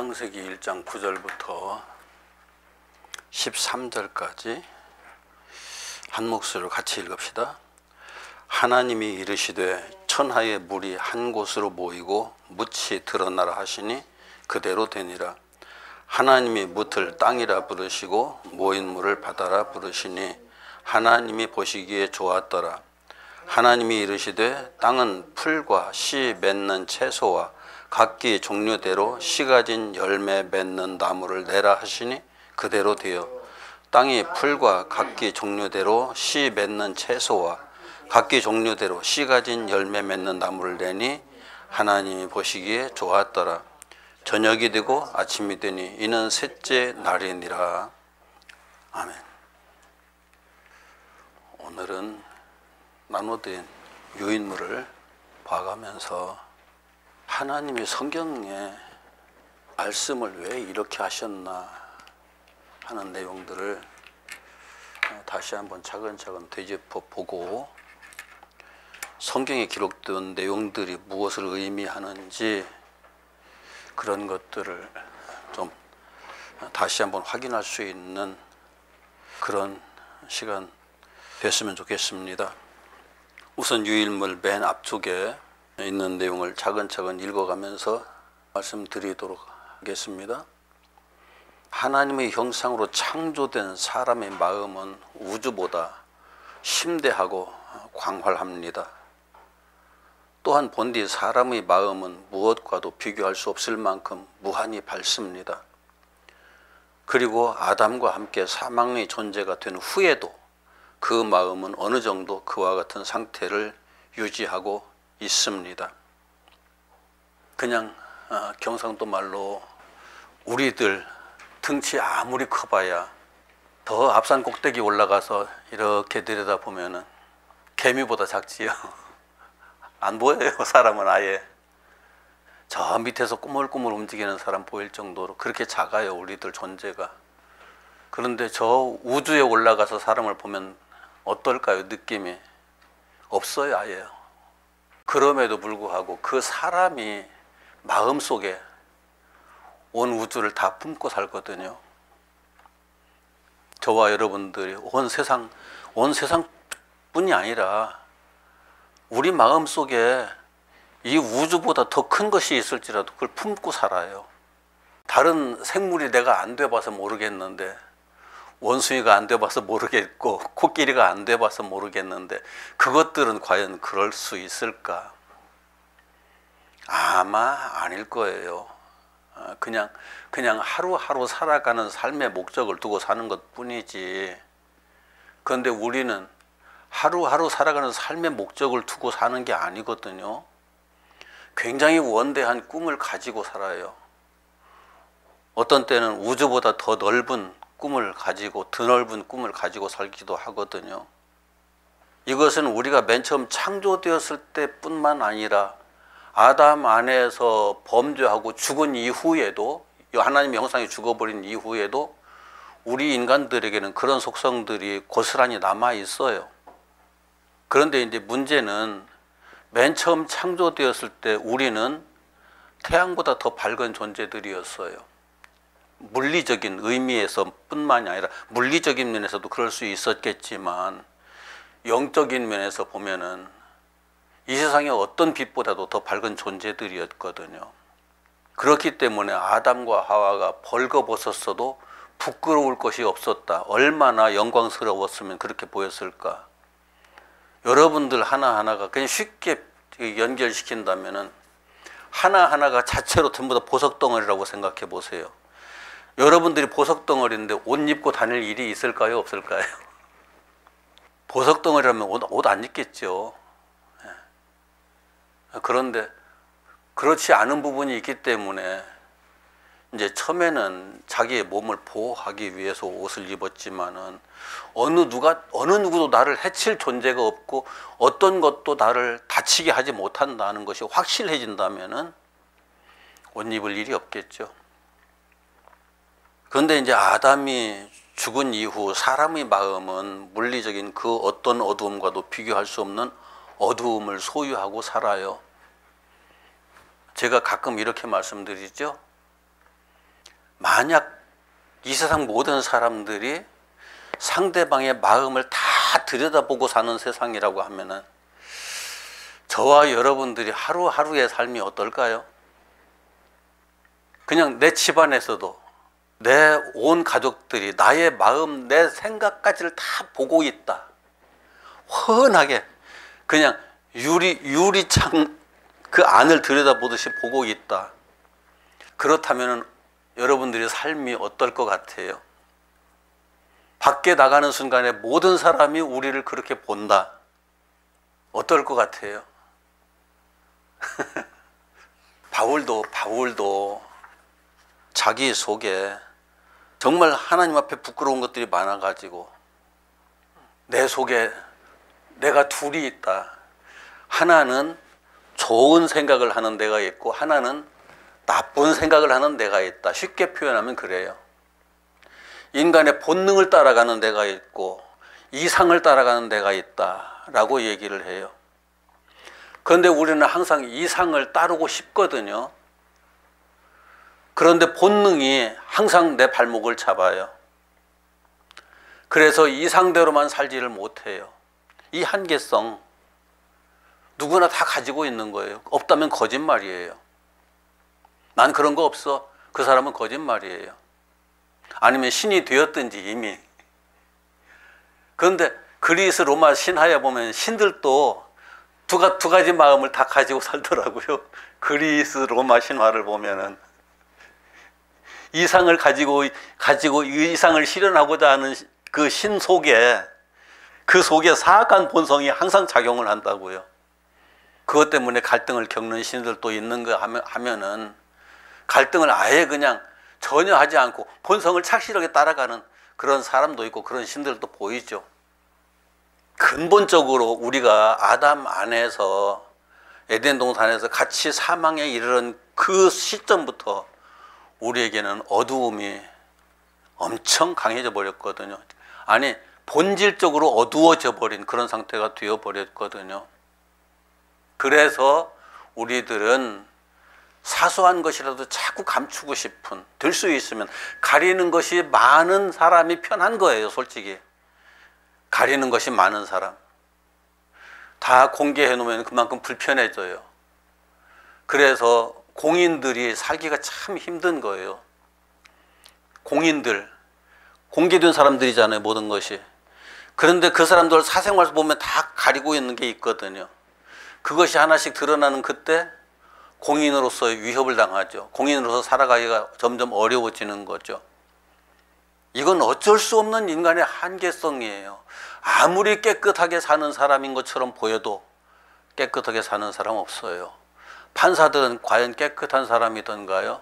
창세기 1장 9절부터 13절까지 한 목소리로 같이 읽읍시다. 하나님이 이르시되 천하의 물이 한 곳으로 모이고 뭇이 드러나라 하시니 그대로 되니라. 하나님이 뭇을 땅이라 부르시고 모인 물을 바다라 부르시니 하나님이 보시기에 좋았더라. 하나님이 이르시되 땅은 풀과 씨 맺는 채소와 각기 종류대로 씨 가진 열매 맺는 나무를 내라 하시니 그대로 되어 땅이 풀과 각기 종류대로 씨 맺는 채소와 각기 종류대로 씨 가진 열매 맺는 나무를 내니 하나님이 보시기에 좋았더라. 저녁이 되고 아침이 되니 이는 셋째 날이니라. 아멘. 오늘은 나눠진 유인물을 봐가면서 하나님이 성경에 말씀을 왜 이렇게 하셨나 하는 내용들을 다시 한번 차근차근 되짚어 보고 성경에 기록된 내용들이 무엇을 의미하는지 그런 것들을 좀 다시 한번 확인할 수 있는 그런 시간 됐으면 좋겠습니다. 우선 유일물 맨 앞쪽에 있는 내용을 차근차근 읽어가면서 말씀드리도록 하겠습니다. 하나님의 형상으로 창조된 사람의 마음은 우주보다 심대하고 광활합니다. 또한 본디 사람의 마음은 무엇과도 비교할 수 없을 만큼 무한히 밝습니다. 그리고 아담과 함께 사망의 존재가 된 후에도 그 마음은 어느 정도 그와 같은 상태를 유지하고 있습니다. 그냥 경상도 말로 우리들 등치 아무리 커봐야 더 앞산 꼭대기 올라가서 이렇게 들여다보면은 개미보다 작지요. 안 보여요. 사람은 아예. 저 밑에서 꾸물꾸물 움직이는 사람 보일 정도로 그렇게 작아요. 우리들 존재가. 그런데 저 우주에 올라가서 사람을 보면 어떨까요? 느낌이 없어요. 아예. 그럼에도 불구하고 그 사람이 마음속에 온 우주를 다 품고 살거든요. 저와 여러분들이 온 세상뿐이 아니라 우리 마음속에 이 우주보다 더 큰 것이 있을지라도 그걸 품고 살아요. 다른 생물이 내가 안 돼봐서 모르겠는데 원숭이가 안 돼봐서 모르겠고 코끼리가 안 돼봐서 모르겠는데 그것들은 과연 그럴 수 있을까? 아마 아닐 거예요. 그냥 하루하루 살아가는 삶의 목적을 두고 사는 것뿐이지. 그런데 우리는 하루하루 살아가는 삶의 목적을 두고 사는 게 아니거든요. 굉장히 원대한 꿈을 가지고 살아요. 어떤 때는 우주보다 더 넓은 꿈을 가지고 드넓은 꿈을 가지고 살기도 하거든요. 이것은 우리가 맨 처음 창조되었을 때뿐만 아니라 아담 안에서 범죄하고 죽은 이후에도 하나님의 형상이 죽어버린 이후에도 우리 인간들에게는 그런 속성들이 고스란히 남아 있어요. 그런데 이제 문제는 맨 처음 창조되었을 때 우리는 태양보다 더 밝은 존재들이었어요. 물리적인 의미에서 뿐만이 아니라 물리적인 면에서도 그럴 수 있었겠지만 영적인 면에서 보면은 이 세상의 어떤 빛보다도 더 밝은 존재들이었거든요. 그렇기 때문에 아담과 하와가 벌거벗었어도 부끄러울 것이 없었다. 얼마나 영광스러웠으면 그렇게 보였을까. 여러분들 하나하나가 그냥 쉽게 연결시킨다면은 하나하나가 자체로 전부 다 보석덩어리라고 생각해 보세요. 여러분들이 보석덩어리인데 옷 입고 다닐 일이 있을까요? 없을까요? 보석덩어리라면 옷 안 입겠죠. 그런데 그렇지 않은 부분이 있기 때문에 이제 처음에는 자기의 몸을 보호하기 위해서 옷을 입었지만은 어느 누구도 나를 해칠 존재가 없고 어떤 것도 나를 다치게 하지 못한다는 것이 확실해진다면은 옷 입을 일이 없겠죠. 그런데 이제 아담이 죽은 이후 사람의 마음은 물리적인 그 어떤 어두움과도 비교할 수 없는 어두움을 소유하고 살아요. 제가 가끔 이렇게 말씀드리죠. 만약 이 세상 모든 사람들이 상대방의 마음을 다 들여다보고 사는 세상이라고 하면은 저와 여러분들이 하루하루의 삶이 어떨까요? 그냥 내 집안에서도 내 온 가족들이 나의 마음, 내 생각까지를 다 보고 있다. 훤하게 그냥 유리창 그 안을 들여다보듯이 보고 있다. 그렇다면 여러분들의 삶이 어떨 것 같아요? 밖에 나가는 순간에 모든 사람이 우리를 그렇게 본다. 어떨 것 같아요? 바울도 자기 속에 정말 하나님 앞에 부끄러운 것들이 많아가지고 내 속에 내가 둘이 있다. 하나는 좋은 생각을 하는 내가 있고 하나는 나쁜 생각을 하는 내가 있다. 쉽게 표현하면 그래요. 인간의 본능을 따라가는 내가 있고 이상을 따라가는 내가 있다라고 얘기를 해요. 그런데 우리는 항상 이상을 따르고 싶거든요. 그런데 본능이 항상 내 발목을 잡아요. 그래서 이상대로만 살지를 못해요. 이 한계성 누구나 다 가지고 있는 거예요. 없다면 거짓말이에요. 난 그런 거 없어. 그 사람은 거짓말이에요. 아니면 신이 되었든지 이미. 그런데 그리스 로마 신화에 보면 신들도 두 가지 마음을 다 가지고 살더라고요. 그리스 로마 신화를 보면은 이상을 가지고 이상을 실현하고자 하는 그 신 속에 그 속에 사악한 본성이 항상 작용을 한다고요. 그것 때문에 갈등을 겪는 신들도 있는 거 하면은 갈등을 아예 그냥 전혀 하지 않고 본성을 착실하게 따라가는 그런 사람도 있고 그런 신들도 보이죠. 근본적으로 우리가 아담 안에서 에덴 동산에서 같이 사망에 이르는 그 시점부터 우리에게는 어두움이 엄청 강해져 버렸거든요. 아니 본질적으로 어두워져 버린 그런 상태가 되어 버렸거든요. 그래서 우리들은 사소한 것이라도 자꾸 감추고 싶은, 될 수 있으면 가리는 것이 많은 사람이 편한 거예요. 솔직히 가리는 것이 많은 사람 다 공개해 놓으면 그만큼 불편해져요. 그래서 공인들이 살기가 참 힘든 거예요. 공인들 공개된 사람들이잖아요. 모든 것이. 그런데 그 사람들 사생활 보면 다 가리고 있는 게 있거든요. 그것이 하나씩 드러나는 그때 공인으로서의 위협을 당하죠. 공인으로서 살아가기가 점점 어려워지는 거죠. 이건 어쩔 수 없는 인간의 한계성이에요. 아무리 깨끗하게 사는 사람인 것처럼 보여도 깨끗하게 사는 사람 없어요. 판사들은 과연 깨끗한 사람이던가요?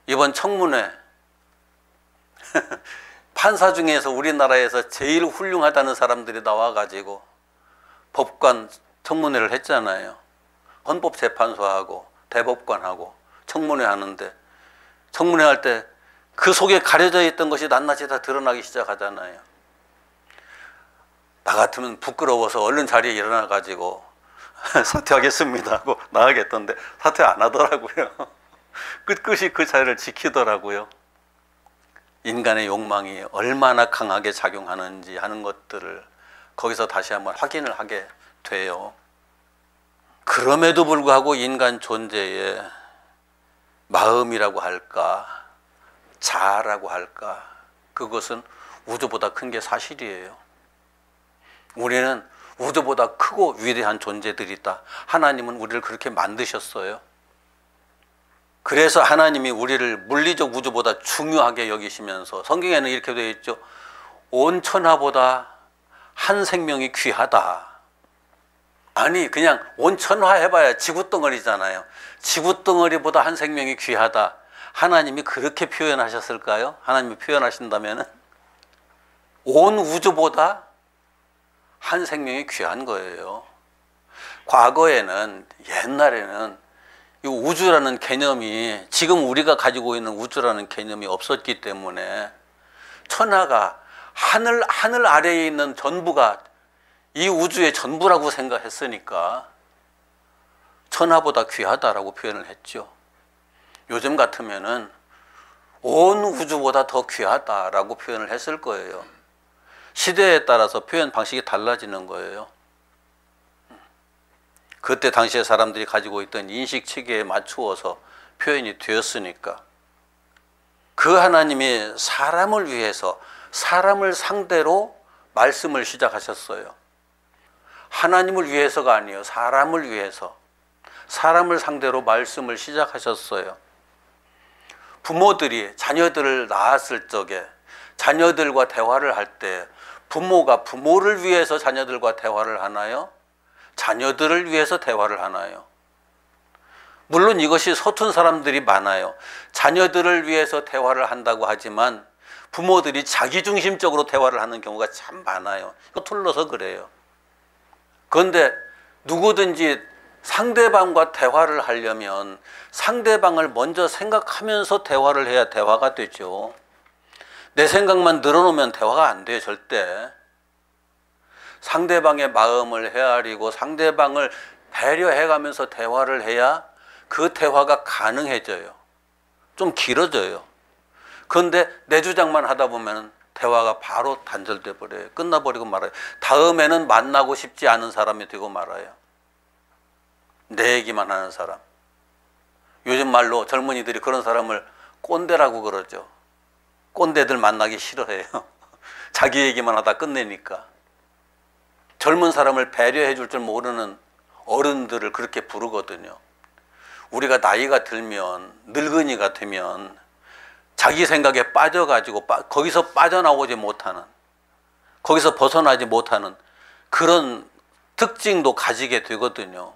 이번 청문회 판사 중에서 우리나라에서 제일 훌륭하다는 사람들이 나와가지고 법관 청문회를 했잖아요. 헌법재판소하고 대법관하고 청문회 하는데 청문회 할 때 그 속에 가려져 있던 것이 낱낱이 다 드러나기 시작하잖아요. 나 같으면 부끄러워서 얼른 자리에 일어나가지고 사퇴하겠습니다 하고 나가겠던데 사퇴 안 하더라고요. 끝끝이 그 자리를 지키더라고요. 인간의 욕망이 얼마나 강하게 작용하는지 하는 것들을 거기서 다시 한번 확인을 하게 돼요. 그럼에도 불구하고 인간 존재의 마음이라고 할까, 자아라고 할까, 그것은 우주보다 큰 게 사실이에요. 우리는 우주보다 크고 위대한 존재들이다. 하나님은 우리를 그렇게 만드셨어요. 그래서 하나님이 우리를 물리적 우주보다 중요하게 여기시면서 성경에는 이렇게 되어 있죠. 온 천하보다 한 생명이 귀하다. 아니 그냥 온 천하 해봐야 지구덩어리잖아요. 지구덩어리보다 한 생명이 귀하다. 하나님이 그렇게 표현하셨을까요? 하나님이 표현하신다면 온 우주보다 한 생명이 귀한 거예요. 과거에는 옛날에는 이 우주라는 개념이 지금 우리가 가지고 있는 우주라는 개념이 없었기 때문에 천하가 하늘 아래에 있는 전부가 이 우주의 전부라고 생각했으니까 천하보다 귀하다라고 표현을 했죠. 요즘 같으면은 온 우주보다 더 귀하다라고 표현을 했을 거예요. 시대에 따라서 표현 방식이 달라지는 거예요. 그때 당시에 사람들이 가지고 있던 인식 체계에 맞추어서 표현이 되었으니까. 그 하나님이 사람을 위해서 사람을 상대로 말씀을 시작하셨어요. 하나님을 위해서가 아니에요. 사람을 위해서 사람을 상대로 말씀을 시작하셨어요. 부모들이 자녀들을 낳았을 적에 자녀들과 대화를 할 때 부모가 부모를 위해서 자녀들과 대화를 하나요? 자녀들을 위해서 대화를 하나요? 물론 이것이 서툰 사람들이 많아요. 자녀들을 위해서 대화를 한다고 하지만 부모들이 자기중심적으로 대화를 하는 경우가 참 많아요. 서툴러서 그래요. 그런데 누구든지 상대방과 대화를 하려면 상대방을 먼저 생각하면서 대화를 해야 대화가 되죠. 내 생각만 늘어놓으면 대화가 안 돼요, 절대. 상대방의 마음을 헤아리고 상대방을 배려해가면서 대화를 해야 그 대화가 가능해져요. 좀 길어져요. 그런데 내 주장만 하다 보면 대화가 바로 단절돼 버려요. 끝나버리고 말아요. 다음에는 만나고 싶지 않은 사람이 되고 말아요. 내 얘기만 하는 사람. 요즘 말로 젊은이들이 그런 사람을 꼰대라고 그러죠. 꼰대들 만나기 싫어해요. 자기 얘기만 하다 끝내니까. 젊은 사람을 배려해 줄 줄 모르는 어른들을 그렇게 부르거든요. 우리가 나이가 들면, 늙은이가 되면 자기 생각에 빠져가지고 거기서 빠져나오지 못하는, 거기서 벗어나지 못하는 그런 특징도 가지게 되거든요.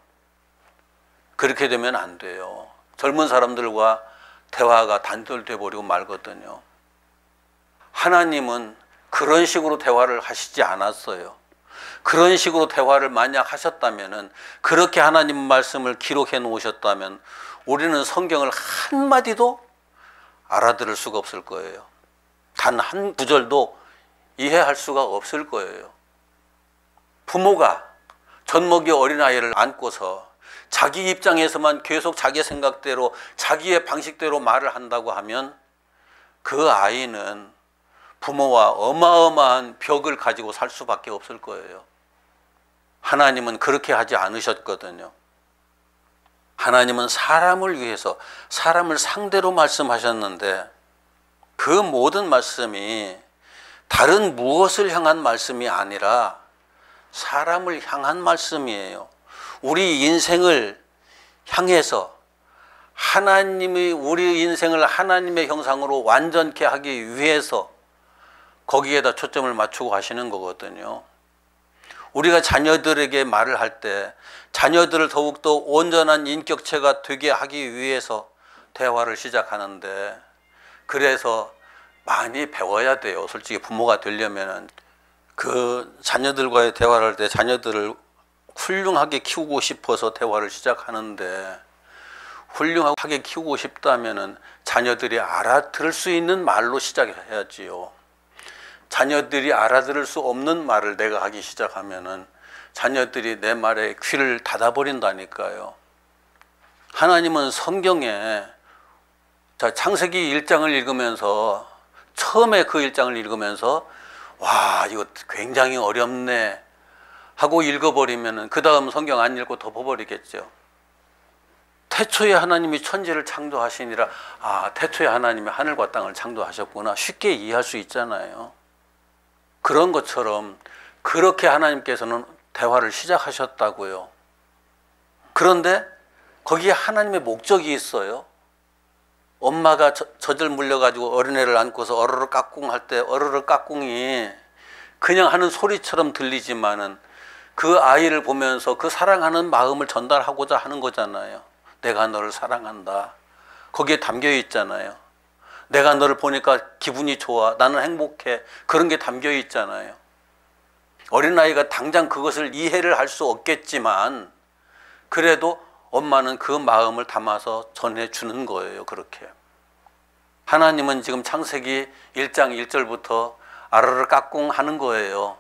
그렇게 되면 안 돼요. 젊은 사람들과 대화가 단절돼 버리고 말거든요. 하나님은 그런 식으로 대화를 하시지 않았어요. 그런 식으로 대화를 만약 하셨다면, 그렇게 하나님 말씀을 기록해 놓으셨다면 우리는 성경을 한마디도 알아들을 수가 없을 거예요. 단 한 구절도 이해할 수가 없을 거예요. 부모가 젖먹이 어린아이를 안고서 자기 입장에서만 계속 자기 생각대로 자기의 방식대로 말을 한다고 하면 그 아이는 부모와 어마어마한 벽을 가지고 살 수밖에 없을 거예요. 하나님은 그렇게 하지 않으셨거든요. 하나님은 사람을 위해서 사람을 상대로 말씀하셨는데 그 모든 말씀이 다른 무엇을 향한 말씀이 아니라 사람을 향한 말씀이에요. 우리 인생을 향해서 하나님이 우리 인생을 하나님의 형상으로 완전케 하기 위해서 거기에다 초점을 맞추고 하시는 거거든요. 우리가 자녀들에게 말을 할 때 자녀들을 더욱더 온전한 인격체가 되게 하기 위해서 대화를 시작하는데, 그래서 많이 배워야 돼요. 솔직히 부모가 되려면 그 자녀들과의 대화를 할 때 자녀들을 훌륭하게 키우고 싶어서 대화를 시작하는데, 훌륭하게 키우고 싶다면은 자녀들이 알아들을 수 있는 말로 시작해야지요. 자녀들이 알아들을 수 없는 말을 내가 하기 시작하면은 자녀들이 내 말에 귀를 닫아버린다니까요. 하나님은 성경에 창세기 1장을 읽으면서, 처음에 그 1장을 읽으면서 와, 이거 굉장히 어렵네 하고 읽어버리면은 그 다음 성경 안 읽고 덮어버리겠죠. 태초에 하나님이 천지를 창조하시니라, 아, 태초에 하나님이 하늘과 땅을 창조하셨구나, 쉽게 이해할 수 있잖아요. 그런 것처럼 그렇게 하나님께서는 대화를 시작하셨다고요. 그런데 거기에 하나님의 목적이 있어요. 엄마가 젖을 물려가지고 어린애를 안고서 어르르 까꿍 할 때 어르르 까꿍이 그냥 하는 소리처럼 들리지만은 그 아이를 보면서 그 사랑하는 마음을 전달하고자 하는 거잖아요. 내가 너를 사랑한다. 거기에 담겨 있잖아요. 내가 너를 보니까 기분이 좋아. 나는 행복해. 그런 게 담겨 있잖아요. 어린아이가 당장 그것을 이해를 할 수 없겠지만 그래도 엄마는 그 마음을 담아서 전해주는 거예요. 그렇게. 하나님은 지금 창세기 1장 1절부터 아르르 까꿍 하는 거예요.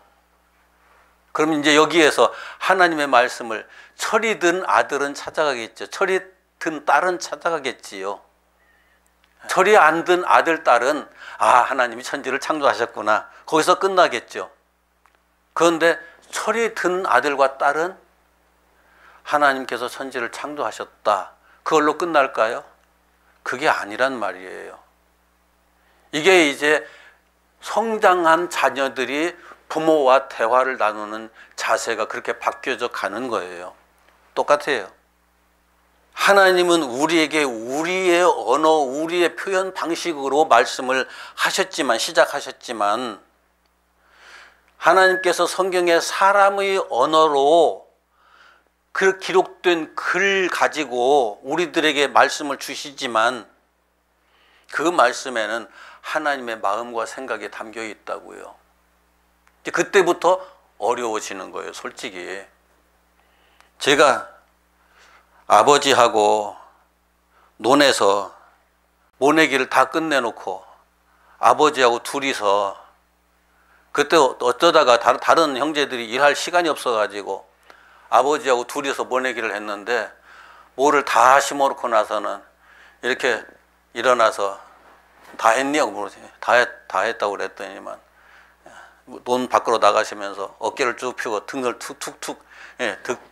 그럼 이제 여기에서 하나님의 말씀을 철이 든 아들은 찾아가겠죠. 철이 든 딸은 찾아가겠지요. 철이 안 든 아들, 딸은 하나님이 천지를 창조하셨구나. 거기서 끝나겠죠. 그런데 철이 든 아들과 딸은 하나님께서 천지를 창조하셨다. 그걸로 끝날까요? 그게 아니란 말이에요. 이게 이제 성장한 자녀들이 부모와 대화를 나누는 자세가 그렇게 바뀌어져 가는 거예요. 똑같아요. 하나님은 우리에게 우리의 언어, 우리의 표현 방식으로 말씀을 시작하셨지만 하나님께서 성경에 사람의 언어로 그 기록된 글 가지고 우리들에게 말씀을 주시지만 그 말씀에는 하나님의 마음과 생각이 담겨 있다고요. 그때부터 어려워지는 거예요, 솔직히. 제가 아버지하고 논에서 모내기를 다 끝내놓고 아버지하고 둘이서 그때 어쩌다가 다른 형제들이 일할 시간이 없어가지고 아버지하고 둘이서 모내기를 했는데 뭐를 다 심어놓고 나서는 이렇게 일어나서 다 했냐고 물으세요. 다 했다고 그랬더니만 논 밖으로 나가시면서 어깨를 쭉 펴고 등을 툭툭툭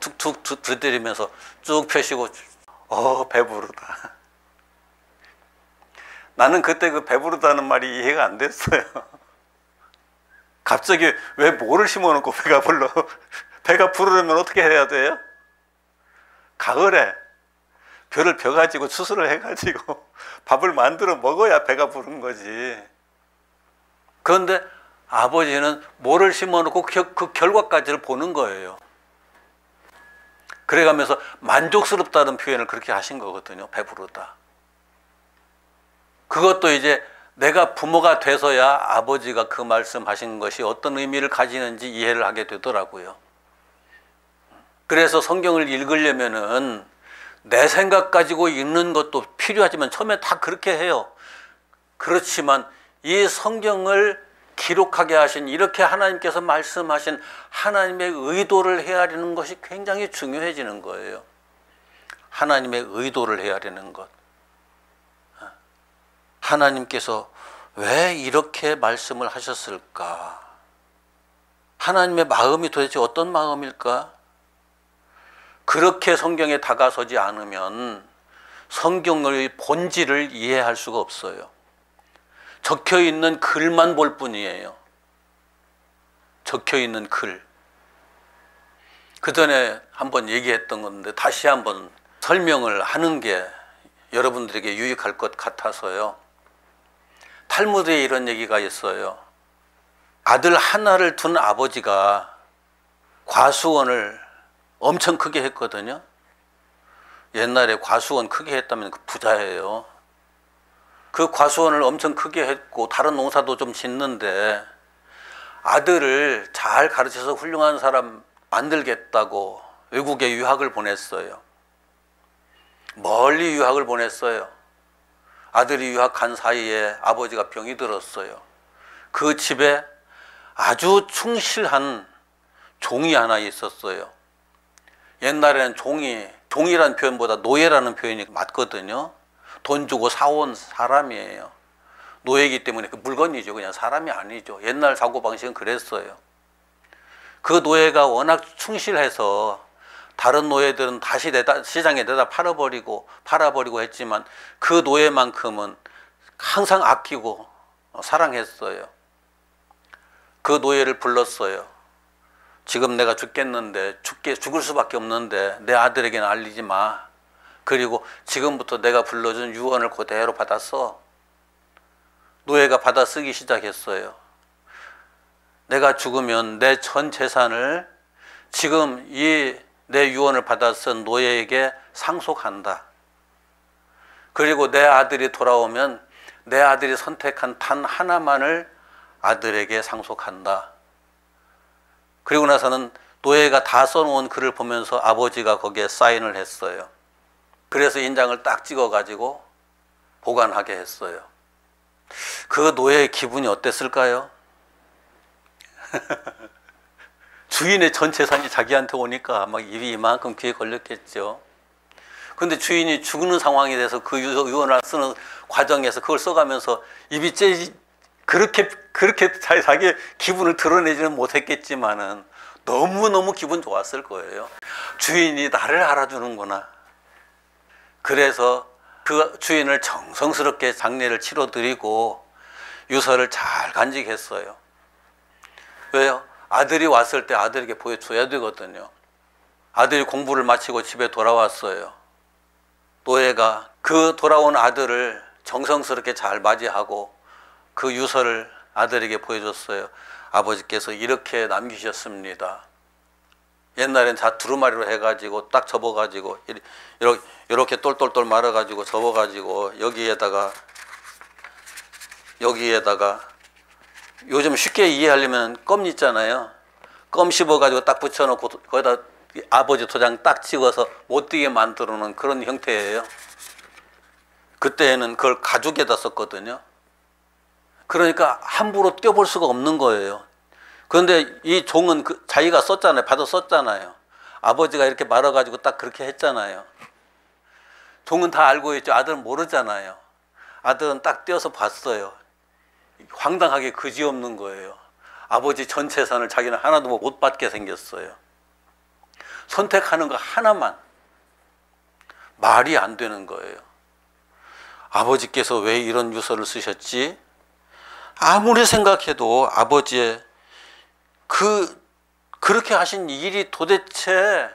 툭툭툭 들이면서 쭉 펴시고 배부르다. 나는 그때 그 배부르다는 말이 이해가 안 됐어요. 갑자기 왜 뭐를 심어놓고 배가 불러? 배가 부르려면 어떻게 해야 돼요? 가을에 벼를 벼가지고 추수를 해가지고 밥을 만들어 먹어야 배가 부른 거지. 그런데 아버지는 뭐를 심어놓고 그 결과까지를 보는 거예요. 그래가면서 만족스럽다는 표현을 그렇게 하신 거거든요. 배부르다. 그것도 이제 내가 부모가 돼서야 아버지가 그 말씀하신 것이 어떤 의미를 가지는지 이해를 하게 되더라고요. 그래서 성경을 읽으려면은 내 생각 가지고 읽는 것도 필요하지만 처음에 다 그렇게 해요. 그렇지만 이 성경을 기록하게 하신, 이렇게 하나님께서 말씀하신 하나님의 의도를 헤아리는 것이 굉장히 중요해지는 거예요. 하나님의 의도를 헤아리는 것. 하나님께서 왜 이렇게 말씀을 하셨을까? 하나님의 마음이 도대체 어떤 마음일까? 그렇게 성경에 다가서지 않으면 성경의 본질을 이해할 수가 없어요. 적혀 있는 글만 볼 뿐이에요. 적혀 있는 글. 그 전에 한번 얘기했던 건데 다시 한번 설명을 하는 게 여러분들에게 유익할 것 같아서요. 탈무드에 이런 얘기가 있어요. 아들 하나를 둔 아버지가 과수원을 엄청 크게 했거든요. 옛날에 과수원 크게 했다면 그 부자예요. 그 과수원을 엄청 크게 했고 다른 농사도 좀 짓는데 아들을 잘 가르쳐서 훌륭한 사람 만들겠다고 외국에 유학을 보냈어요. 멀리 유학을 보냈어요. 아들이 유학 간 사이에 아버지가 병이 들었어요. 그 집에 아주 충실한 종이 하나 있었어요. 옛날에는 종이라는 표현보다 노예라는 표현이 맞거든요. 돈 주고 사온 사람이에요. 노예이기 때문에 그 물건이죠. 그냥 사람이 아니죠. 옛날 사고방식은 그랬어요. 그 노예가 워낙 충실해서 다른 노예들은 다시 시장에 내다 팔아버리고 했지만 그 노예만큼은 항상 아끼고 사랑했어요. 그 노예를 불렀어요. 지금 내가 죽겠는데 죽을 수밖에 없는데 내 아들에게는 알리지 마. 그리고 지금부터 내가 불러준 유언을 그대로 받았어. 노예가 받아 쓰기 시작했어요. 내가 죽으면 내 전 재산을 지금 이 내 유언을 받아 쓴 노예에게 상속한다. 그리고 내 아들이 돌아오면 내 아들이 선택한 단 하나만을 아들에게 상속한다. 그리고 나서는 노예가 다 써놓은 글을 보면서 아버지가 거기에 사인을 했어요. 그래서 인장을 딱 찍어가지고 보관하게 했어요. 그 노예의 기분이 어땠을까요? 주인의 전 재산이 자기한테 오니까 막 입이 이만큼 귀에 걸렸겠죠. 근데 주인이 죽는 상황이 돼서 그 유언을 쓰는 과정에서 그걸 써가면서 입이 째지, 그렇게 자기 기분을 드러내지는 못했겠지만은 너무너무 기분 좋았을 거예요. 주인이 나를 알아주는구나. 그래서 그 주인을 정성스럽게 장례를 치러드리고 유서를 잘 간직했어요. 왜요? 아들이 왔을 때 아들에게 보여줘야 되거든요. 아들이 공부를 마치고 집에 돌아왔어요. 노예가 그 돌아온 아들을 정성스럽게 잘 맞이하고 그 유서를 아들에게 보여줬어요. 아버지께서 이렇게 남기셨습니다. 옛날엔 다 두루마리로 해가지고 딱 접어가지고 이렇게 똘똘똘 말아가지고 접어가지고 여기에다가 요즘 쉽게 이해하려면 껌 있잖아요. 껌 씹어가지고 딱 붙여놓고 거기다 아버지 도장 딱 찍어서 못 띄게 만들어 놓은 그런 형태예요. 그때는 그걸 가죽에다 썼거든요. 그러니까 함부로 떼어볼 수가 없는 거예요. 그런데 이 종은 자기가 썼잖아요. 받아 썼잖아요. 아버지가 이렇게 말아가지고 딱 그렇게 했잖아요. 종은 다 알고 있죠. 아들은 모르잖아요. 아들은 딱 떼어서 봤어요. 황당하게 그지없는 거예요. 아버지 전 재산을 자기는 하나도 못 받게 생겼어요. 선택하는 거 하나만 말이 안 되는 거예요. 아버지께서 왜 이런 유서를 쓰셨지? 아무리 생각해도 아버지의 그렇게 하신 일이 도대체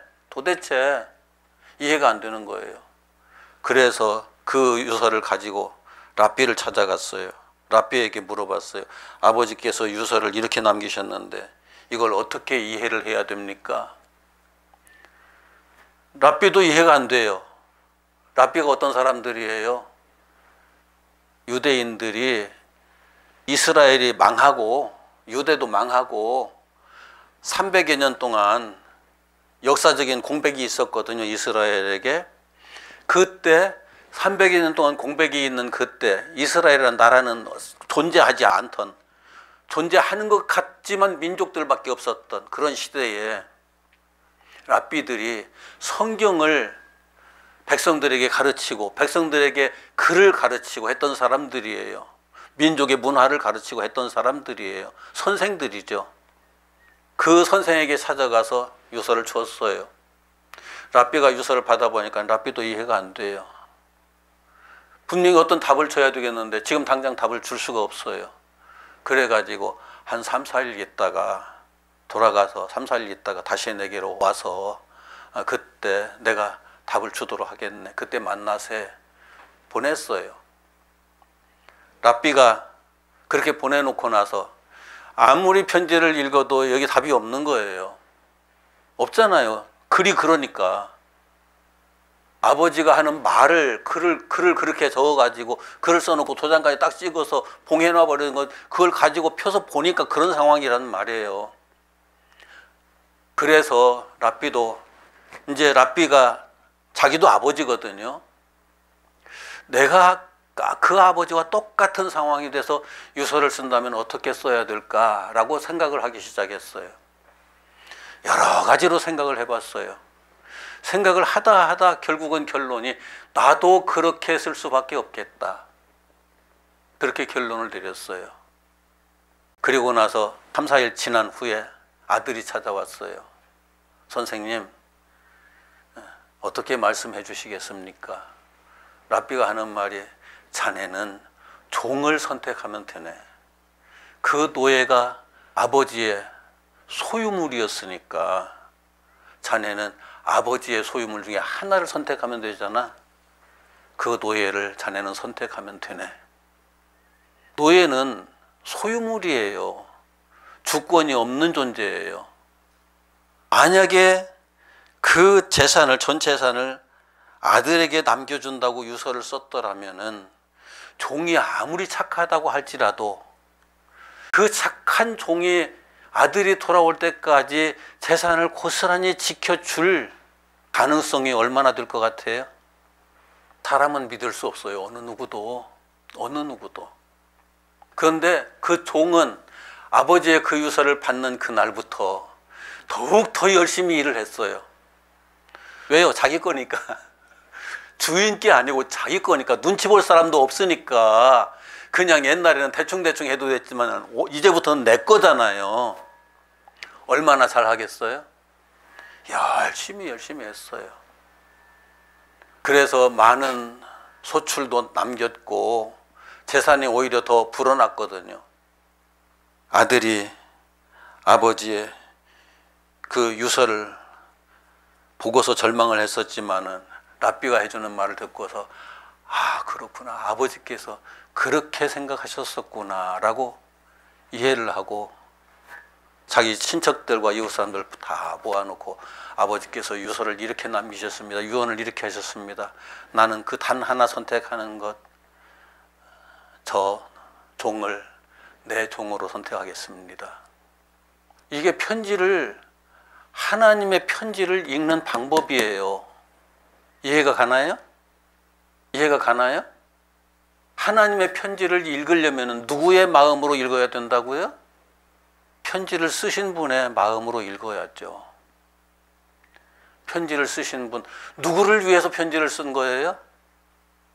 이해가 안 되는 거예요. 그래서 그 유서를 가지고 랍비를 찾아갔어요. 랍비에게 물어봤어요. 아버지께서 유서를 이렇게 남기셨는데 이걸 어떻게 이해를 해야 됩니까? 랍비도 이해가 안 돼요. 랍비가 어떤 사람들이에요? 유대인들이 이스라엘이 망하고 유대도 망하고 300여 년 동안 역사적인 공백이 있었거든요. 이스라엘에게. 그때 300여 년 동안 공백이 있는 그때 이스라엘이라는 나라는 존재하지 않던, 존재하는 것 같지만 민족들밖에 없었던 그런 시대에 랍비들이 성경을 백성들에게 가르치고 백성들에게 글을 가르치고 했던 사람들이에요. 민족의 문화를 가르치고 했던 사람들이에요. 선생들이죠. 그 선생에게 찾아가서 유서를 줬어요. 랍비가 유서를 받아보니까 랍비도 이해가 안 돼요. 분명히 어떤 답을 줘야 되겠는데 지금 당장 답을 줄 수가 없어요. 그래가지고 한 3, 4일 있다가 돌아가서 3, 4일 있다가 다시 내게로 와서 그때 내가 답을 주도록 하겠네. 그때 만나세 보냈어요. 랍비가 그렇게 보내놓고 나서 아무리 편지를 읽어도 여기 답이 없는 거예요. 없잖아요. 글이 그러니까. 아버지가 하는 말을 글을 그렇게 적어가지고 글을 써놓고 도장까지 딱 찍어서 봉해놔 버리는 것, 그걸 가지고 펴서 보니까 그런 상황이라는 말이에요. 그래서 이제 랍비가 자기도 아버지거든요. 내가 그 아버지와 똑같은 상황이 돼서 유서를 쓴다면 어떻게 써야 될까라고 생각을 하기 시작했어요. 여러 가지로 생각을 해봤어요. 생각을 하다 결국은 결론이 나도 그렇게 쓸 수밖에 없겠다. 그렇게 결론을 내렸어요. 그리고 나서 3, 4일 지난 후에 아들이 찾아왔어요. 선생님, 어떻게 말씀해 주시겠습니까? 랍비가 하는 말이 자네는 종을 선택하면 되네. 그 노예가 아버지의 소유물이었으니까 자네는 아버지의 소유물 중에 하나를 선택하면 되잖아. 그 노예를 자네는 선택하면 되네. 노예는 소유물이에요. 주권이 없는 존재예요. 만약에 그 재산을, 전 재산을 아들에게 남겨준다고 유서를 썼더라면은 종이 아무리 착하다고 할지라도 그 착한 종이 아들이 돌아올 때까지 재산을 고스란히 지켜줄 가능성이 얼마나 될 것 같아요? 사람은 믿을 수 없어요. 어느 누구도. 그런데 그 종은 아버지의 그 유서를 받는 그날부터 더욱 더 열심히 일을 했어요. 왜요? 자기 거니까. 주인 게 아니고 자기 거니까 눈치 볼 사람도 없으니까 그냥 옛날에는 대충대충 해도 됐지만 이제부터는 내 거잖아요. 얼마나 잘 하겠어요? 열심히 했어요. 그래서 많은 소출도 남겼고 재산이 오히려 더 불어났거든요. 아들이 아버지의 그 유서를 보고서 절망을 했었지만은 랍비가 해주는 말을 듣고서 그렇구나, 아버지께서 그렇게 생각하셨었구나 라고 이해를 하고 자기 친척들과 이웃 사람들 다 모아놓고 아버지께서 유서를 이렇게 남기셨습니다. 유언을 이렇게 하셨습니다. 나는 그 단 하나 선택하는 것, 저 종을 내 종으로 선택하겠습니다. 이게 편지를, 하나님의 편지를 읽는 방법이에요. 이해가 가나요? 이해가 가나요? 하나님의 편지를 읽으려면 누구의 마음으로 읽어야 된다고요? 편지를 쓰신 분의 마음으로 읽어야죠. 편지를 쓰신 분, 누구를 위해서 편지를 쓴 거예요?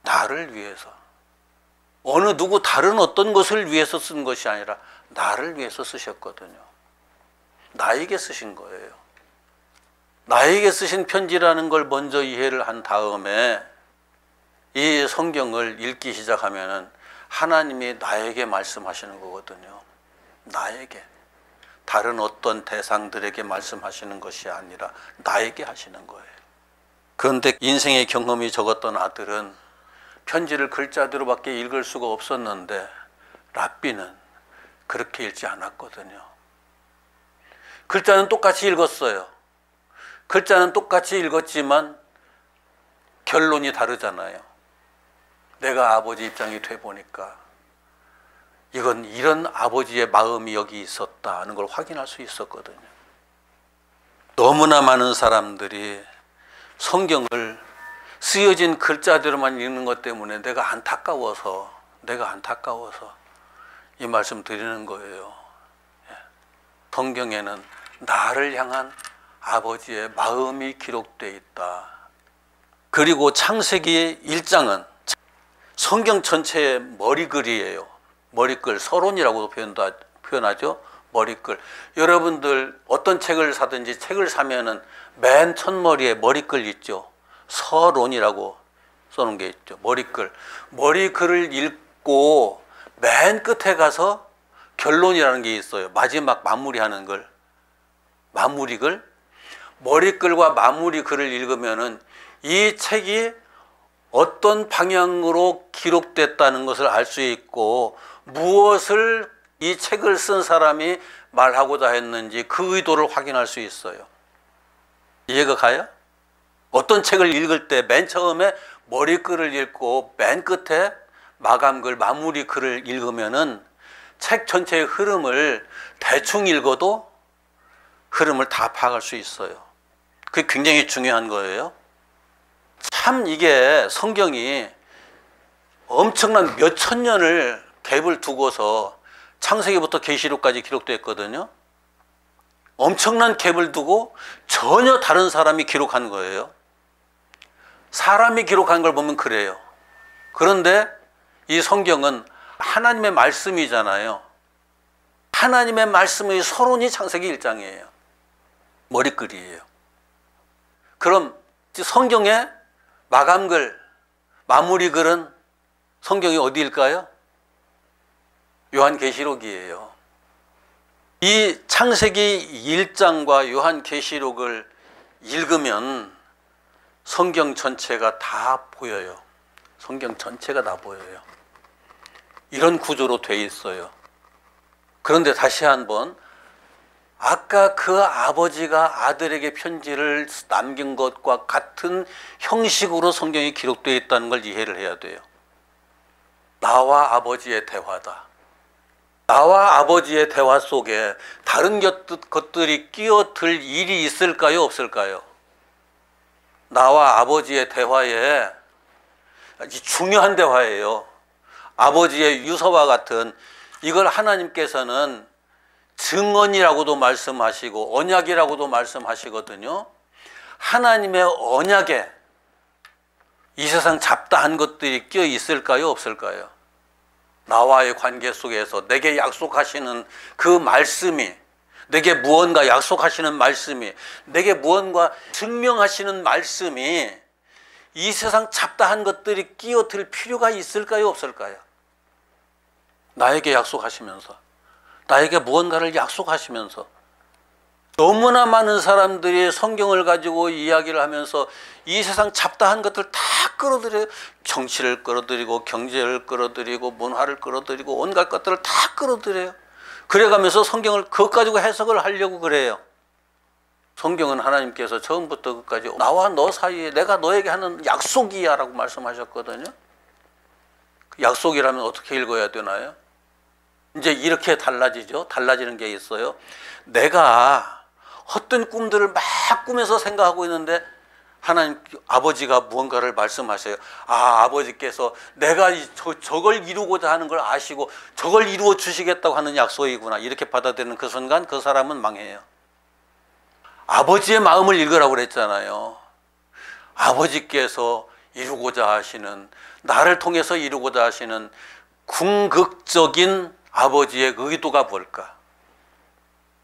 나를 위해서. 어느 누구 다른 어떤 것을 위해서 쓴 것이 아니라 나를 위해서 쓰셨거든요. 나에게 쓰신 거예요. 나에게 쓰신 편지라는 걸 먼저 이해를 한 다음에 이 성경을 읽기 시작하면은 하나님이 나에게 말씀하시는 거거든요. 나에게. 다른 어떤 대상들에게 말씀하시는 것이 아니라 나에게 하시는 거예요. 그런데 인생의 경험이 적었던 아들은 편지를 글자대로밖에 읽을 수가 없었는데 랍비는 그렇게 읽지 않았거든요. 글자는 똑같이 읽었어요. 글자는 똑같이 읽었지만 결론이 다르잖아요. 내가 아버지 입장이 돼 보니까 이건 이런 아버지의 마음이 여기 있었다는 걸 확인할 수 있었거든요. 너무나 많은 사람들이 성경을 쓰여진 글자대로만 읽는 것 때문에 내가 안타까워서 이 말씀 드리는 거예요. 성경에는 나를 향한 아버지의 마음이 기록되어 있다. 그리고 창세기 1장은 성경 전체의 머리글이에요. 머리글, 서론이라고도 표현하죠. 머리글. 여러분들 어떤 책을 사든지 책을 사면은 맨 첫머리에 머리글 있죠. 서론이라고 써놓은 게 있죠. 머리글. 머리글을 읽고 맨 끝에 가서 결론이라는 게 있어요. 마지막 마무리하는 걸. 마무리글. 머리글과 마무리글을 읽으면은 이 책이 어떤 방향으로 기록됐다는 것을 알 수 있고 무엇을 이 책을 쓴 사람이 말하고자 했는지 그 의도를 확인할 수 있어요. 이해가 가요? 어떤 책을 읽을 때 맨 처음에 머리글을 읽고 맨 끝에 마감글, 마무리글을 읽으면은 책 전체의 흐름을 대충 읽어도 흐름을 다 파악할 수 있어요. 그게 굉장히 중요한 거예요. 참 이게 성경이 엄청난 몇천 년을 갭을 두고서 창세기부터 계시록까지 기록됐거든요. 엄청난 갭을 두고 전혀 다른 사람이 기록한 거예요. 사람이 기록한 걸 보면 그래요. 그런데 이 성경은 하나님의 말씀이잖아요. 하나님의 말씀의 서론이 창세기 1장이에요. 머리글이에요. 그럼 성경의 마감글, 마무리글은 성경이 어디일까요? 요한계시록이에요. 이 창세기 1장과 요한계시록을 읽으면 성경 전체가 다 보여요. 성경 전체가 다 보여요. 이런 구조로 돼 있어요. 그런데 다시 한번 아까 그 아버지가 아들에게 편지를 남긴 것과 같은 형식으로 성경이 기록되어 있다는 걸 이해를 해야 돼요. 나와 아버지의 대화다. 나와 아버지의 대화 속에 다른 것들이 끼어들 일이 있을까요? 없을까요? 나와 아버지의 대화에 중요한 대화예요. 아버지의 유서와 같은 이걸 하나님께서는 증언이라고도 말씀하시고 언약이라고도 말씀하시거든요. 하나님의 언약에 이 세상 잡다한 것들이 끼어 있을까요? 없을까요? 나와의 관계 속에서 내게 약속하시는 그 말씀이, 내게 무언가 약속하시는 말씀이, 내게 무언가 증명하시는 말씀이 이 세상 잡다한 것들이 끼어들 필요가 있을까요? 없을까요? 나에게 약속하시면서, 나에게 무언가를 약속하시면서 너무나 많은 사람들이 성경을 가지고 이야기를 하면서 이 세상 잡다한 것들 다 끌어들여요. 정치를 끌어들이고 경제를 끌어들이고 문화를 끌어들이고 온갖 것들을 다 끌어들여요. 그래가면서 성경을 그것 가지고 해석을 하려고 그래요. 성경은 하나님께서 처음부터 끝까지 나와 너 사이에 내가 너에게 하는 약속이야 라고 말씀하셨거든요. 약속이라면 어떻게 읽어야 되나요? 이제 이렇게 달라지죠. 달라지는 게 있어요. 내가 헛된 꿈들을 막 꾸면서 생각하고 있는데 하나님 아버지가 무언가를 말씀하세요. 아, 아버지께서 내가 저걸 이루고자 하는 걸 아시고 저걸 이루어 주시겠다고 하는 약속이구나. 이렇게 받아들이는 그 순간 그 사람은 망해요. 아버지의 마음을 읽으라고 그랬잖아요. 아버지께서 이루고자 하시는, 나를 통해서 이루고자 하시는 궁극적인 아버지의 의도가 뭘까?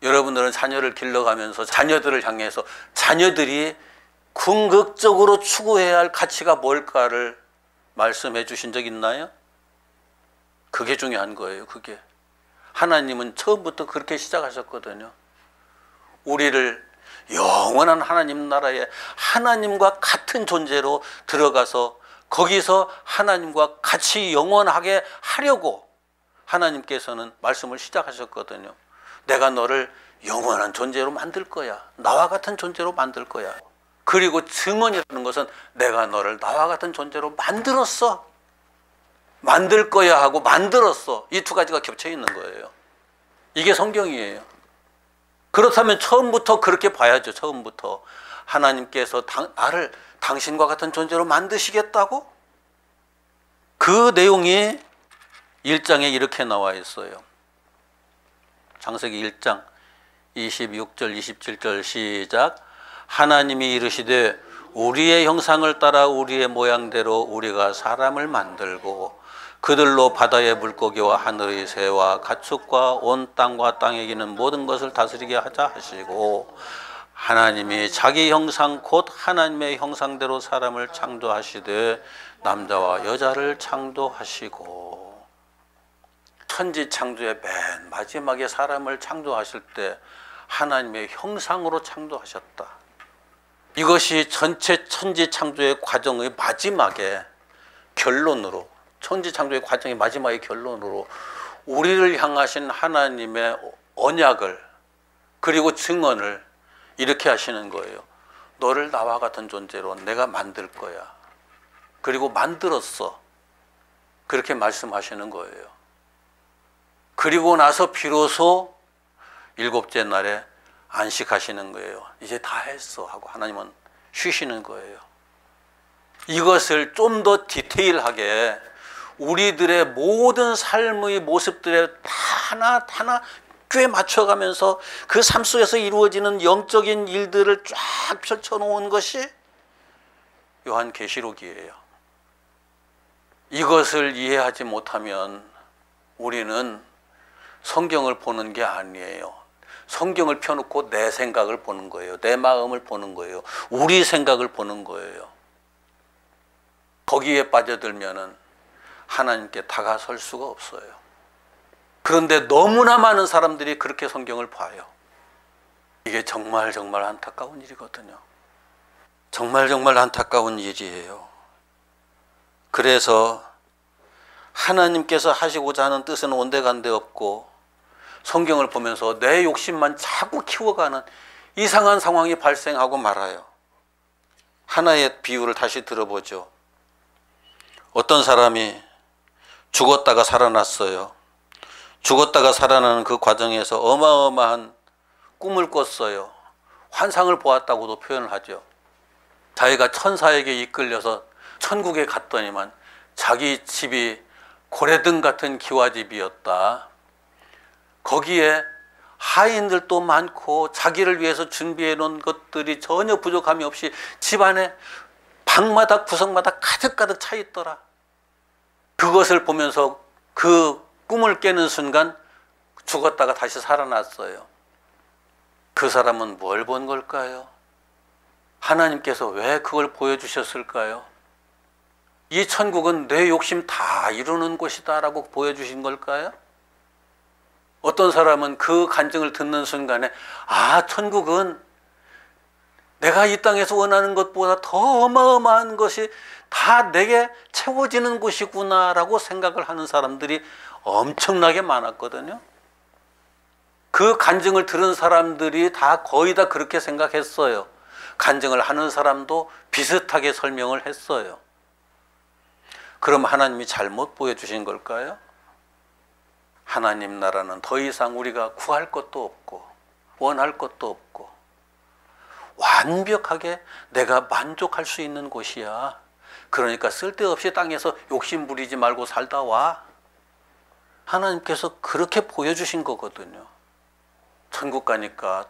여러분들은 자녀를 길러가면서 자녀들을 향해서 자녀들이 궁극적으로 추구해야 할 가치가 뭘까를 말씀해 주신 적 있나요? 그게 중요한 거예요. 그게 하나님은 처음부터 그렇게 시작하셨거든요. 우리를 영원한 하나님 나라에 하나님과 같은 존재로 들어가서 거기서 하나님과 같이 영원하게 하려고 하나님께서는 말씀을 시작하셨거든요. 내가 너를 영원한 존재로 만들 거야. 나와 같은 존재로 만들 거야. 그리고 증언이라는 것은 내가 너를 나와 같은 존재로 만들었어. 만들 거야 하고 만들었어. 이 두 가지가 겹쳐 있는 거예요. 이게 성경이에요. 그렇다면 처음부터 그렇게 봐야죠. 처음부터 하나님께서 나를 당신과 같은 존재로 만드시겠다고? 그 내용이 1장에 이렇게 나와 있어요. 창세기 1장 26절 27절 시작. 하나님이 이르시되 우리의 형상을 따라 우리의 모양대로 우리가 사람을 만들고 그들로 바다의 물고기와 하늘의 새와 가축과 온 땅과 땅에 기는 모든 것을 다스리게 하자 하시고 하나님이 자기 형상 곧 하나님의 형상대로 사람을 창조하시되 남자와 여자를 창조하시고. 천지 창조의 맨 마지막에 사람을 창조하실 때 하나님의 형상으로 창조하셨다. 이것이 전체 천지 창조의 과정의 마지막에 결론으로, 천지 창조의 과정의 마지막의 결론으로 우리를 향하신 하나님의 언약을 그리고 증언을 이렇게 하시는 거예요. 너를 나와 같은 존재로 내가 만들 거야. 그리고 만들었어. 그렇게 말씀하시는 거예요. 그리고 나서 비로소 일곱째 날에 안식하시는 거예요. 이제 다 했어 하고 하나님은 쉬시는 거예요. 이것을 좀 더 디테일하게 우리들의 모든 삶의 모습들에 하나 꽤 맞춰가면서 그 삶 속에서 이루어지는 영적인 일들을 쫙 펼쳐놓은 것이 요한계시록이에요. 이것을 이해하지 못하면 우리는 성경을 보는 게 아니에요. 성경을 펴놓고 내 생각을 보는 거예요. 내 마음을 보는 거예요. 우리 생각을 보는 거예요. 거기에 빠져들면은 하나님께 다가설 수가 없어요. 그런데 너무나 많은 사람들이 그렇게 성경을 봐요. 이게 정말 안타까운 일이거든요. 정말 안타까운 일이에요. 그래서 하나님께서 하시고자 하는 뜻은 온데간데 없고 성경을 보면서 내 욕심만 자꾸 키워가는 이상한 상황이 발생하고 말아요. 하나의 비유를 다시 들어보죠. 어떤 사람이 죽었다가 살아났어요. 죽었다가 살아나는 그 과정에서 어마어마한 꿈을 꿨어요. 환상을 보았다고도 표현을 하죠. 자기가 천사에게 이끌려서 천국에 갔더니만 자기 집이 고래등 같은 기와집이었다. 거기에 하인들도 많고 자기를 위해서 준비해 놓은 것들이 전혀 부족함이 없이 집안에 방마다 구석마다 가득가득 차 있더라. 그것을 보면서 그 꿈을 깨는 순간 죽었다가 다시 살아났어요. 그 사람은 뭘 본 걸까요? 하나님께서 왜 그걸 보여주셨을까요? 이 천국은 내 욕심 다 이루는 곳이다 라고 보여주신 걸까요? 어떤 사람은 그 간증을 듣는 순간에 천국은 내가 이 땅에서 원하는 것보다 더 어마어마한 것이 다 내게 채워지는 곳이구나 라고 생각을 하는 사람들이 엄청나게 많았거든요. 그 간증을 들은 사람들이 거의 다 그렇게 생각했어요. 간증을 하는 사람도 비슷하게 설명을 했어요. 그럼 하나님이 잘못 보여주신 걸까요? 하나님 나라는 더 이상 우리가 구할 것도 없고 원할 것도 없고 완벽하게 내가 만족할 수 있는 곳이야. 그러니까 쓸데없이 땅에서 욕심 부리지 말고 살다 와. 하나님께서 그렇게 보여주신 거거든요. 천국 가니까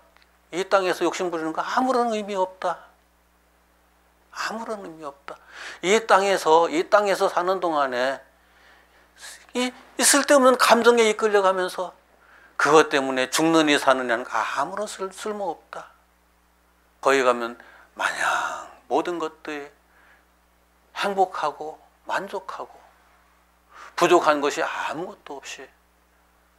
이 땅에서 욕심 부리는 거 아무런 의미 없다. 아무런 의미 없다. 이 땅에서 사는 동안에 이 쓸데없는 감정에 이끌려가면서 그것 때문에 죽느니 사느냐는 아무런 쓸모 없다. 거기 가면 마냥 모든 것들이 행복하고 만족하고 부족한 것이 아무것도 없이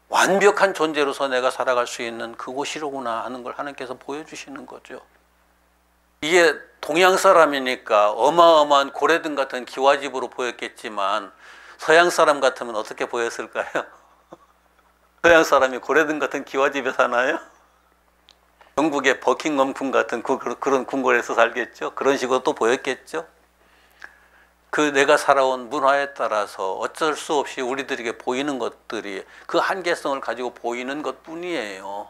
완벽한 존재로서 내가 살아갈 수 있는 그곳이로구나 하는 걸 하나님께서 보여주시는 거죠. 이게 동양 사람이니까 어마어마한 고래등 같은 기와집으로 보였겠지만 서양 사람 같으면 어떻게 보였을까요? 서양 사람이 고래등 같은 기와집에 사나요? 영국의 버킹엄 궁 같은 그런 궁궐에서 살겠죠? 그런 식으로 또 보였겠죠? 내가 살아온 문화에 따라서 어쩔 수 없이 우리들에게 보이는 것들이 그 한계성을 가지고 보이는 것 뿐이에요.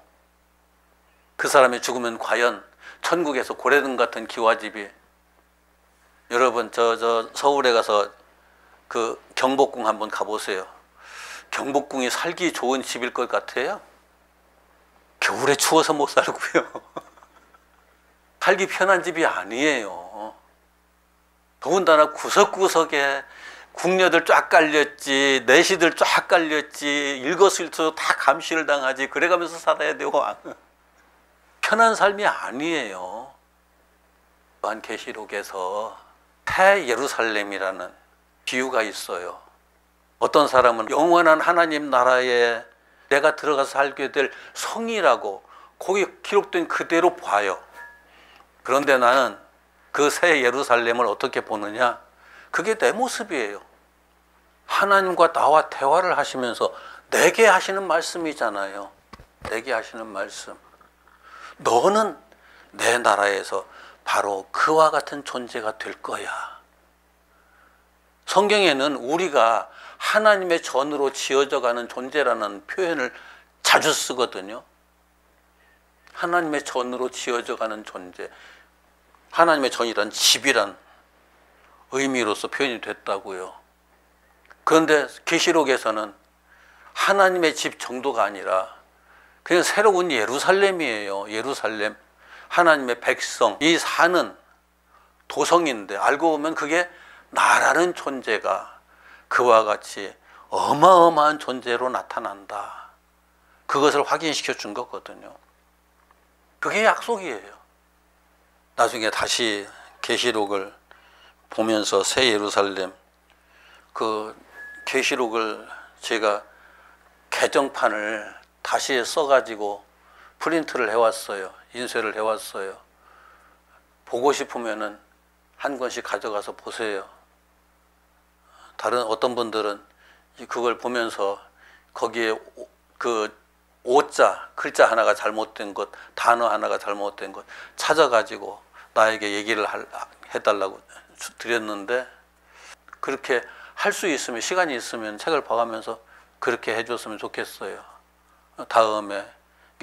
그 사람이 죽으면 과연 천국에서 고래등 같은 기와집이, 여러분 저 서울에 가서 그 경복궁 한번 가보세요. 경복궁이 살기 좋은 집일 것 같아요? 겨울에 추워서 못 살고요. 살기 편한 집이 아니에요. 더군다나 구석구석에 궁녀들 쫙 깔렸지, 내시들 쫙 깔렸지, 일거수일투족 다 감시를 당하지, 그래가면서 살아야 되고 편한 삶이 아니에요. 요한 계시록에서 새 예루살렘이라는 비유가 있어요. 어떤 사람은 영원한 하나님 나라에 내가 들어가서 살게 될 성이라고 거기 기록된 그대로 봐요. 그런데 나는 그 새 예루살렘을 어떻게 보느냐? 그게 내 모습이에요. 하나님과 나와 대화를 하시면서 내게 하시는 말씀이잖아요. 내게 하시는 말씀. 너는 내 나라에서 바로 그와 같은 존재가 될 거야. 성경에는 우리가 하나님의 전으로 지어져 가는 존재라는 표현을 자주 쓰거든요. 하나님의 전으로 지어져 가는 존재. 하나님의 전이란 집이란 의미로서 표현이 됐다고요. 그런데 계시록에서는 하나님의 집 정도가 아니라 그냥 새로운 예루살렘이에요. 예루살렘. 하나님의 백성. 이 사는 도성인데 알고 보면 그게 나라는 존재가 그와 같이 어마어마한 존재로 나타난다. 그것을 확인시켜 준 거거든요. 그게 약속이에요. 나중에 다시 계시록을 보면서 새 예루살렘, 그 계시록을 제가 개정판을 다시 써가지고 프린트를 해왔어요. 인쇄를 해왔어요. 보고 싶으면은 한 권씩 가져가서 보세요. 다른 어떤 분들은 그걸 보면서 거기에 그 오자, 글자 하나가 잘못된 것, 단어 하나가 잘못된 것 찾아가지고 나에게 얘기를 해달라고 드렸는데, 그렇게 할 수 있으면, 시간이 있으면 책을 봐가면서 그렇게 해줬으면 좋겠어요. 다음에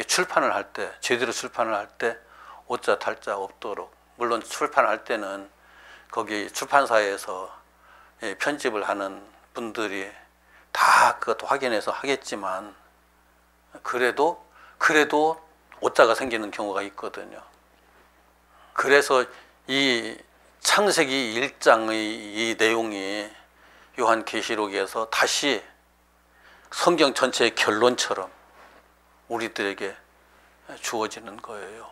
출판을 할 때, 제대로 출판을 할 때 오자 탈자 없도록. 물론 출판할 때는 거기 출판사에서 편집을 하는 분들이 다 그것도 확인해서 하겠지만 그래도 오자가 생기는 경우가 있거든요. 그래서 이 창세기 1장의 이 내용이 요한계시록에서 다시 성경 전체의 결론처럼 우리들에게 주어지는 거예요.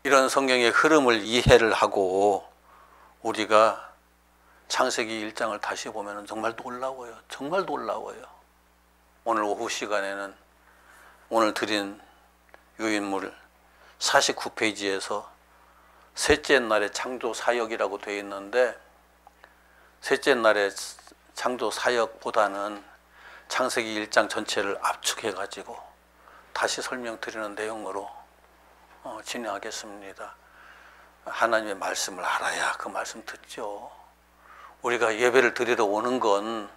이런 성경의 흐름을 이해를 하고 우리가 창세기 1장을 다시 보면 정말 놀라워요. 정말 놀라워요. 오늘 오후 시간에는 오늘 드린 유인물 49페이지에서 셋째 날의 창조 사역이라고 되어 있는데, 셋째 날의 창조 사역보다는 창세기 1장 전체를 압축해 가지고 다시 설명드리는 내용으로 진행하겠습니다. 하나님의 말씀을 알아야 그 말씀 듣죠. 우리가 예배를 드리러 오는 건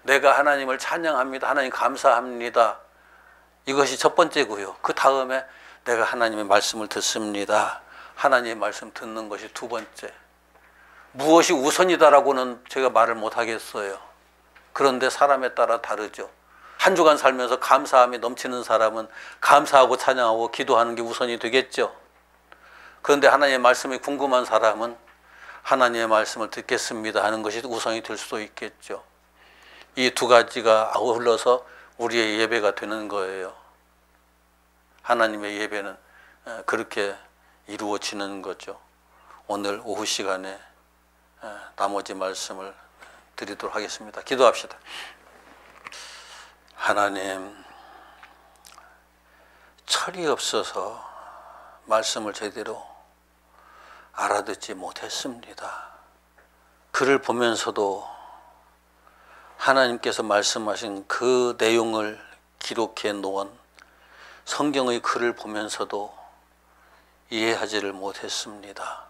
내가 하나님을 찬양합니다, 하나님 감사합니다, 이것이 첫 번째고요. 그 다음에 내가 하나님의 말씀을 듣습니다, 하나님의 말씀 듣는 것이 두 번째. 무엇이 우선이다라고는 제가 말을 못하겠어요. 그런데 사람에 따라 다르죠. 한 주간 살면서 감사함이 넘치는 사람은 감사하고 찬양하고 기도하는 게 우선이 되겠죠. 그런데 하나님의 말씀이 궁금한 사람은 하나님의 말씀을 듣겠습니다 하는 것이 우선이 될 수도 있겠죠. 이 두 가지가 아울러서 우리의 예배가 되는 거예요. 하나님의 예배는 그렇게 이루어지는 거죠. 오늘 오후 시간에 나머지 말씀을 드리도록 하겠습니다. 기도합시다. 하나님, 철이 없어서 말씀을 제대로 알아듣지 못했습니다. 글을 보면서도 하나님께서 말씀하신 그 내용을 기록해 놓은 성경의 글을 보면서도 이해하지를 못했습니다.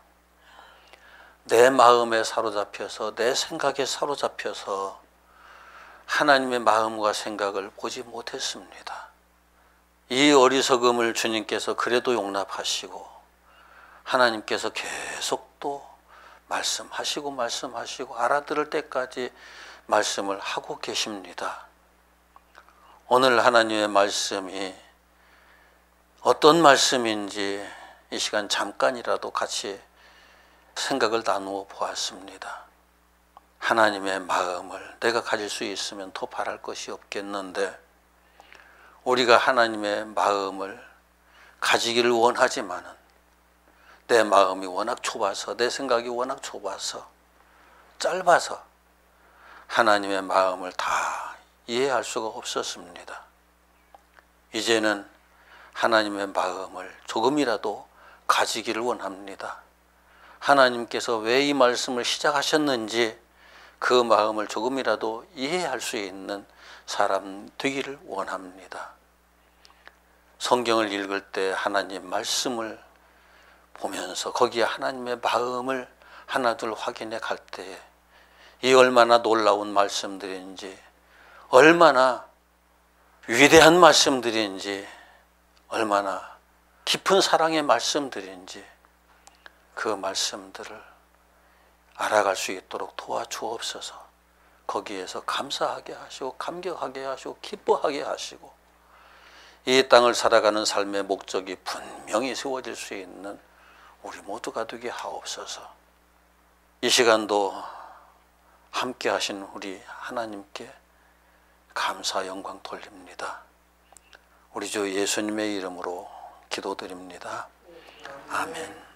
내 마음에 사로잡혀서, 내 생각에 사로잡혀서 하나님의 마음과 생각을 보지 못했습니다. 이 어리석음을 주님께서 그래도 용납하시고 하나님께서 계속 또 말씀하시고 알아들을 때까지 말씀을 하고 계십니다. 오늘 하나님의 말씀이 어떤 말씀인지 이 시간 잠깐이라도 같이 생각을 나누어 보았습니다. 하나님의 마음을 내가 가질 수 있으면 더 바랄 것이 없겠는데, 우리가 하나님의 마음을 가지기를 원하지만은 내 마음이 워낙 좁아서, 내 생각이 워낙 좁아서, 짧아서 하나님의 마음을 다 이해할 수가 없었습니다. 이제는 하나님의 마음을 조금이라도 가지기를 원합니다. 하나님께서 왜 이 말씀을 시작하셨는지 그 마음을 조금이라도 이해할 수 있는 사람 되기를 원합니다. 성경을 읽을 때 하나님 말씀을 보면서 거기에 하나님의 마음을 하나둘 확인해 갈 때에 이 얼마나 놀라운 말씀들인지, 얼마나 위대한 말씀들인지, 얼마나 깊은 사랑의 말씀들인지 그 말씀들을 알아갈 수 있도록 도와주옵소서. 거기에서 감사하게 하시고 감격하게 하시고 기뻐하게 하시고 이 땅을 살아가는 삶의 목적이 분명히 세워질 수 있는 우리 모두가 되게 하옵소서. 이 시간도 함께 하신 우리 하나님께 감사 영광 돌립니다. 우리 주 예수님의 이름으로 기도드립니다. 아멘.